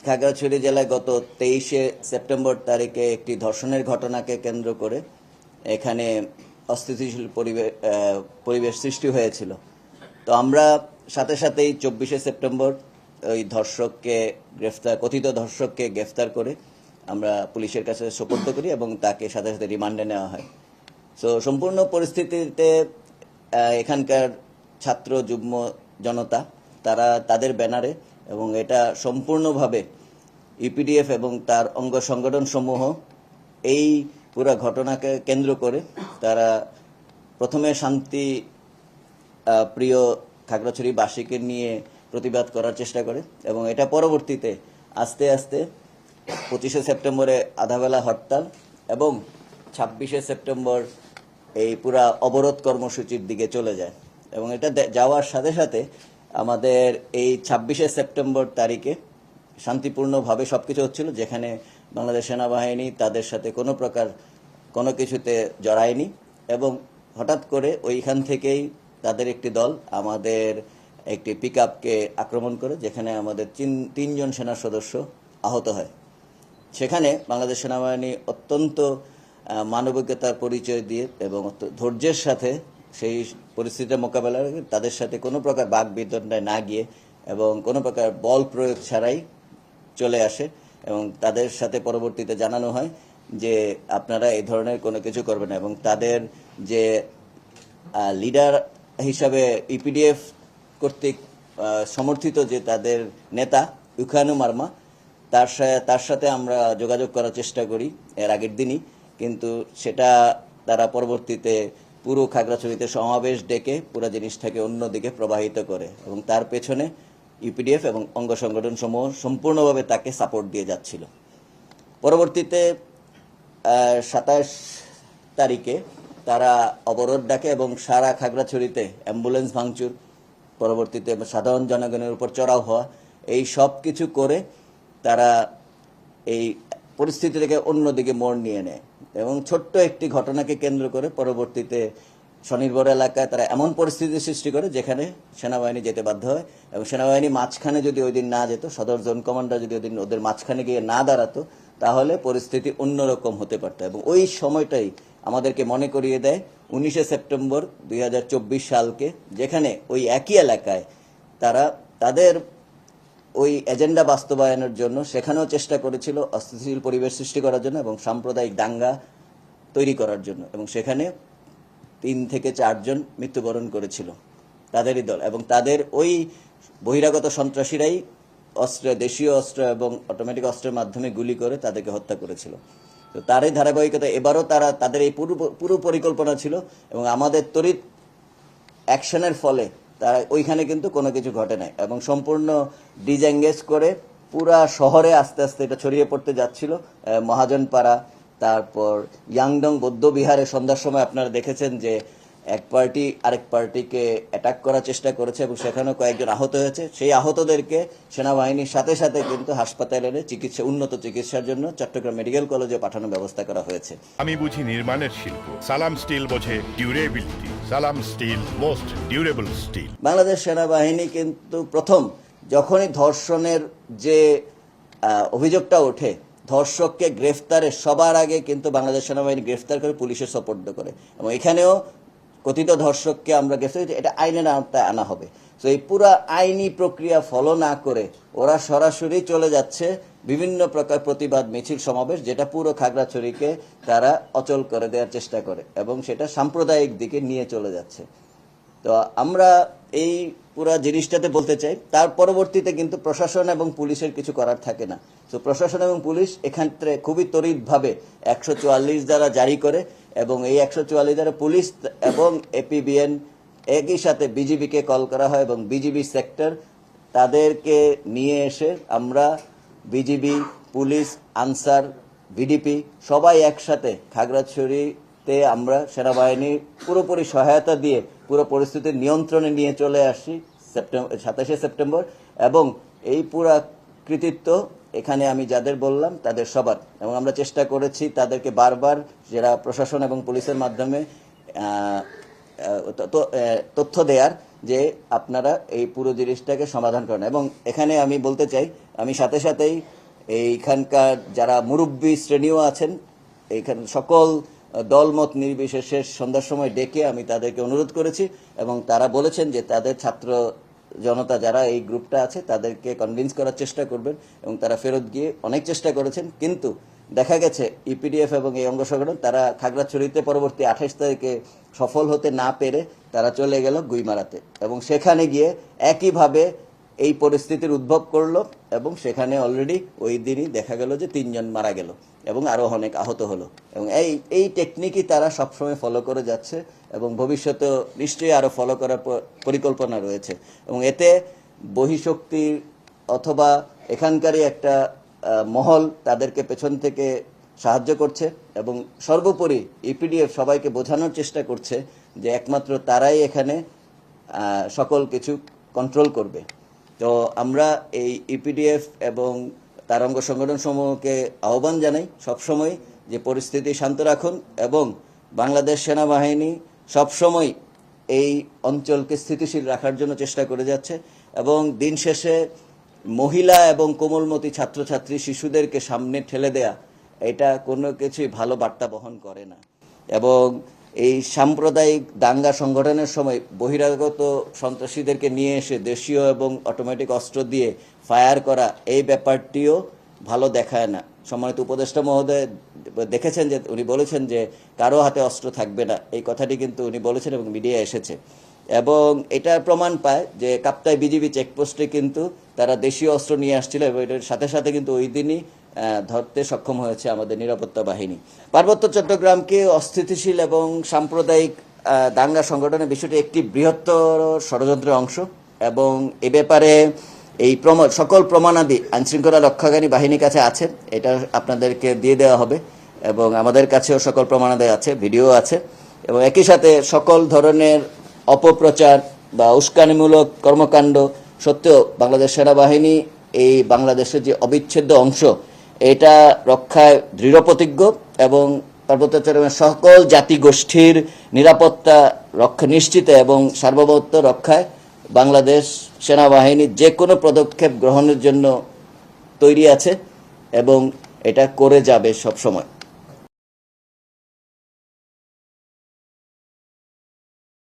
খাগড়াছড়ি জেলায় গত 23শে সেপ্টেম্বর তারিখে একটি ধর্ষণের ঘটনাকে কেন্দ্র করে এখানে অস্থিতিশীল পরিবেশ সৃষ্টি হয়েছিল। তো আমরা সাথে সাথেই 24শে সেপ্টেম্বর ওই কথিত ধর্ষককে গ্রেফতার করে আমরা পুলিশের কাছে সোপর্দ করি এবং তাকে সাথে সাথে রিমান্ডে নেওয়া হয়। সো সম্পূর্ণ পরিস্থিতিতে এখানকার ছাত্র যুগ্ম জনতা তারা তাদের ব্যানারে এবং এটা সম্পূর্ণভাবে ইপিডিএফ এবং তার অঙ্গ সংগঠন সমূহ এই পুরো ঘটনাকে কেন্দ্র করে তারা প্রথমে শান্তি প্রিয় খাগড়াছড়িবাসীকে নিয়ে প্রতিবাদ করার চেষ্টা করে এবং এটা পরবর্তীতে আস্তে আস্তে 25শে সেপ্টেম্বরে আধাবেলা হরতাল এবং 26শে সেপ্টেম্বর এই পুরা অবরোধ কর্মসূচির দিকে চলে যায় এবং এটা যাওয়ার সাথে সাথে আমাদের এই 26শে সেপ্টেম্বর তারিখে শান্তিপূর্ণভাবে সবকিছু হচ্ছিল, যেখানে বাংলাদেশ সেনাবাহিনী তাদের সাথে কোনো কিছুতে জড়ায়নি এবং হঠাৎ করে ওইখান থেকেই তাদের একটি দল আমাদের একটি পিকআপকে আক্রমণ করে, যেখানে আমাদের তিনজন সেনা সদস্য আহত হয়। সেখানে বাংলাদেশ সেনাবাহিনী অত্যন্ত মানবিকতার পরিচয় দিয়ে এবং ধৈর্যের সাথে সেই পরিস্থিতির মোকাবেলা করে তাদের সাথে কোনো প্রকার বাকবিতণ্ডায় না গিয়ে এবং কোনো প্রকার বল প্রয়োগ ছাড়াই চলে আসে এবং তাদের সাথে পরবর্তীতে জানানো হয় যে আপনারা এই ধরনের কোনো কিছু করবেন না এবং তাদের যে লিডার হিসাবে ইপিডিএফ কর্তৃক সমর্থিত যে তাদের নেতা ইউখানু মার্মা, তার সাথে আমরা যোগাযোগ করার চেষ্টা করি এর আগের দিনই, কিন্তু সেটা তারা পরবর্তীতে পুরো খাগড়াছড়িতে সমাবেশ ডেকে পুরো জিনিসটাকে অন্যদিকে প্রবাহিত করে এবং তার পেছনে ইউপিডিএফ এবং অঙ্গ সংগঠন সমূহ সম্পূর্ণভাবে তাকে সাপোর্ট দিয়ে যাচ্ছিল। পরবর্তীতে 27 তারিখে তারা অবরোধ ডাকে এবং সারা খাগড়াছড়িতে অ্যাম্বুলেন্স ভাঙচুর, পরবর্তীতে সাধারণ জনগণের উপর চড়াও হওয়া, এই সব কিছু করে তারা এই পরিস্থিতিটাকে অন্যদিকে মোড় নিয়ে নেয় এবং ছোট্ট একটি ঘটনাকে কেন্দ্র করে পরবর্তীতে স্বনির্ভর এলাকায় তারা এমন পরিস্থিতি সৃষ্টি করে যেখানে সেনাবাহিনী যেতে বাধ্য হয় এবং সেনাবাহিনী মাঝখানে যদি ওই দিন না যেত, সদর জোন কমান্ডার যদি ওই দিন ওদের মাঝখানে গিয়ে না দাঁড়াতো, তাহলে পরিস্থিতি অন্যরকম হতে পারত এবং ওই সময়টাই আমাদেরকে মনে করিয়ে দেয় 19শে সেপ্টেম্বর 2024 সালকে, যেখানে ওই একই এলাকায় তারা তাদের ওই এজেন্ডা বাস্তবায়নের জন্য সেখানেও চেষ্টা করেছিল অস্থিতিশীল পরিবেশ সৃষ্টি করার জন্য এবং সাম্প্রদায়িক দাঙ্গা তৈরি করার জন্য এবং সেখানে 3 থেকে 4 জন মৃত্যুবরণ করেছিল তাদেরই দল এবং তাদের ওই বহিরাগত সন্ত্রাসীরাই দেশীয় অস্ত্র এবং অটোমেটিক অস্ত্রের মাধ্যমে গুলি করে তাদেরকে হত্যা করেছিল। তো তারই ধারাবাহিকতা এবারও তাদের এই পুরো পরিকল্পনা ছিল এবং আমাদের তড়িৎ অ্যাকশনের ফলে তারা ওইখানে কিন্তু কোনো কিছু ঘটে নাই এবং সম্পূর্ণ ডিজএঙ্গেজ করে পুরা শহরে আস্তে আস্তে এটা ছড়িয়ে পড়তে যাচ্ছিল। মহাজনপাড়া, তারপর ইয়াংডং বৌদ্ধ বিহারে সন্ধ্যার সময় আপনারা দেখেছেন যে এক পার্টি আরেক পার্টিকে অ্যাটাক করার চেষ্টা করেছে এবং সেখানেও কয়েকজন আহত হয়েছে। সেই আহতদেরকে সেনাবাহিনীর সাথে সাথে কিন্তু হাসপাতালে এনে উন্নত চিকিৎসার জন্য চট্টগ্রাম মেডিকেল কলেজে পাঠানোর ব্যবস্থা করা হয়েছে। আমি বুঝি নির্মাণের শিল্প, সালাম স্টিল বোঝে durability. Salam steel, most durable steel. Bangladesh সেনাবাহিনী কিন্তু প্রথম যখনই ধর্ষণের যে অভিযোগটা ওঠে, ধর্ষককে গ্রেফতারে সবার আগে কিন্তু বাংলাদেশ সেনাবাহিনী গ্রেফতার করে পুলিশের সোপর্দ করে এবং এখানেও কথিত ধর্ষককে আমরা গ্রেফতার, এটা আইনের আওতায় আনা হবে। তো এই পুরা আইনি প্রক্রিয়া ফলো না করে ওরা সরাসরি চলে যাচ্ছে বিভিন্ন প্রকার প্রতিবাদ মিছিল সমাবেশ, যেটা পুরো খাগড়াছড়িকে তারা অচল করে দেওয়ার চেষ্টা করে এবং সেটা সাম্প্রদায়িক দিকে নিয়ে চলে যাচ্ছে। তো আমরা এই পুরা জিনিসটাতে বলতে চাই, তার পরবর্তীতে কিন্তু প্রশাসন এবং পুলিশের কিছু করার থাকে না। তো প্রশাসন এবং পুলিশ এক্ষেত্রে খুবই তড়িৎভাবে 144 দ্বারা জারি করে এবং এই 144 দ্বারা পুলিশ এবং এপিবিএন একই সাথে বিজিবিকে কল করা হয় এবং বিজিবি সেক্টর তাদেরকে নিয়ে এসে আমরা বিজিবি, পুলিশ, আনসার, ভিডিপি সবাই একসাথে খাগড়াছড়িতে আমরা সেনাবাহিনীর পুরোপুরি সহায়তা দিয়ে পুরো পরিস্থিতি নিয়ন্ত্রণে নিয়ে চলে আসি 27শে সেপ্টেম্বর এবং এই পুরা কৃতিত্ব এখানে আমি যাদের বললাম তাদের সবার এবং আমরা চেষ্টা করেছি তাদেরকে বারবার যারা প্রশাসন এবং পুলিশের মাধ্যমে তথ্য দেওয়ার যে আপনারা এই পুরো জিনিসটাকে সমাধান করেন। এবং এখানে আমি বলতে চাই, আমি সাথে সাথেই এইখানকার যারা মুরব্বী শ্রেণীও আছেন, এইখানে সকল দলমত নির্বিশেষে সন্ধ্যার সময় ডেকে আমি তাদেরকে অনুরোধ করেছি এবং তারা বলেছেন যে তাদের ছাত্র জনতা যারা এই গ্রুপটা আছে তাদেরকে কনভিন্স করার চেষ্টা করবেন এবং তারা ফেরত গিয়ে অনেক চেষ্টা করেছেন। কিন্তু দেখা গেছে ইপিডিএফ এবং এই অঙ্গ সংগঠন তারা খাগড়াছড়িতে পরবর্তী 28 তারিখে সফল হতে না পেরে তারা চলে গেল গুইমারাতে এবং সেখানে গিয়ে একইভাবে এই পরিস্থিতির উদ্ভব করলো এবং সেখানে অলরেডি ওই দিনই দেখা গেল যে 3 জন মারা গেল এবং আরো অনেক আহত হলো। এবং এই টেকনিকই তারা সবসময় ফলো করে যাচ্ছে এবং ভবিষ্যতে নিশ্চয়ই আরো ফলো করার পরিকল্পনা রয়েছে। এবং এতে বহিঃশক্তির অথবা এখানকারই একটা মহল তাদেরকে পেছন থেকে সাহায্য করছে এবং সর্বোপরি ইপিডিএফ সবাইকে বোঝানোর চেষ্টা করছে যে একমাত্র তারাই এখানে সকল কিছু কন্ট্রোল করবে। তো আমরা এই ইপিডিএফ এবং তার অঙ্গ সংগঠন সমূহকে আহ্বান জানাই সবসময় যে পরিস্থিতি শান্ত রাখুন এবং বাংলাদেশ সেনাবাহিনী সবসময় এই অঞ্চলকে স্থিতিশীল রাখার জন্য চেষ্টা করে যাচ্ছে এবং দিন শেষে মহিলা এবং কোমলমতি ছাত্রছাত্রী শিশুদেরকে সামনে ঠেলে দেয়া এটা কোনো কিছুই ভালো বার্তা বহন করে না। এবং এই সাম্প্রদায়িক দাঙ্গা সংগঠনের সময় বহিরাগত সন্ত্রাসীদেরকে নিয়ে এসে দেশীয় এবং অটোমেটিক অস্ত্র দিয়ে ফায়ার করা এই ব্যাপারটিও ভালো দেখায় না। সম্মানিত উপদেষ্টা মহোদয় দেখেছেন যে উনি বলেছেন যে কারো হাতে অস্ত্র থাকবে না, এই কথাটি কিন্তু উনি বলেছেন এবং মিডিয়ায় এসেছে। এবং এটার প্রমাণ পায় যে কাপ্তাই বিজিবি চেকপোস্টে কিন্তু তারা দেশীয় অস্ত্র নিয়ে আসছিল এবং এটার সাথে সাথে কিন্তু ওই দিনই ধরতে সক্ষম হয়েছে আমাদের নিরাপত্তা বাহিনী। পার্বত্য চট্টগ্রামকে অস্থিতিশীল এবং সাম্প্রদায়িক দাঙ্গা সংগঠনের বিষয়টি একটি বৃহত্তর ষড়যন্ত্রের অংশ এবং এ ব্যাপারে এই সকল প্রমাণাদি আইনশৃঙ্খলা রক্ষাকারী বাহিনীর কাছে আছে, এটা আপনাদেরকে দিয়ে দেওয়া হবে এবং আমাদের কাছেও সকল প্রমাণাদি আছে, ভিডিও আছে। এবং একই সাথে সকল ধরনের অপপ্রচার বা উস্কানিমূলক কর্মকাণ্ড সত্ত্বেও বাংলাদেশ সেনাবাহিনী এই বাংলাদেশের যে অবিচ্ছেদ্য অংশ এটা রক্ষায় দৃঢ়প্রতিজ্ঞ এবং পার্বত্য চট্টগ্রামের সকল জাতিগোষ্ঠীর নিরাপত্তা রক্ষা নিশ্চিত এবং সার্বভৌমত্ব রক্ষায় বাংলাদেশ সেনাবাহিনী যে কোনো পদক্ষেপ গ্রহণের জন্য তৈরি আছে এবং এটা করে যাবে সব সময়।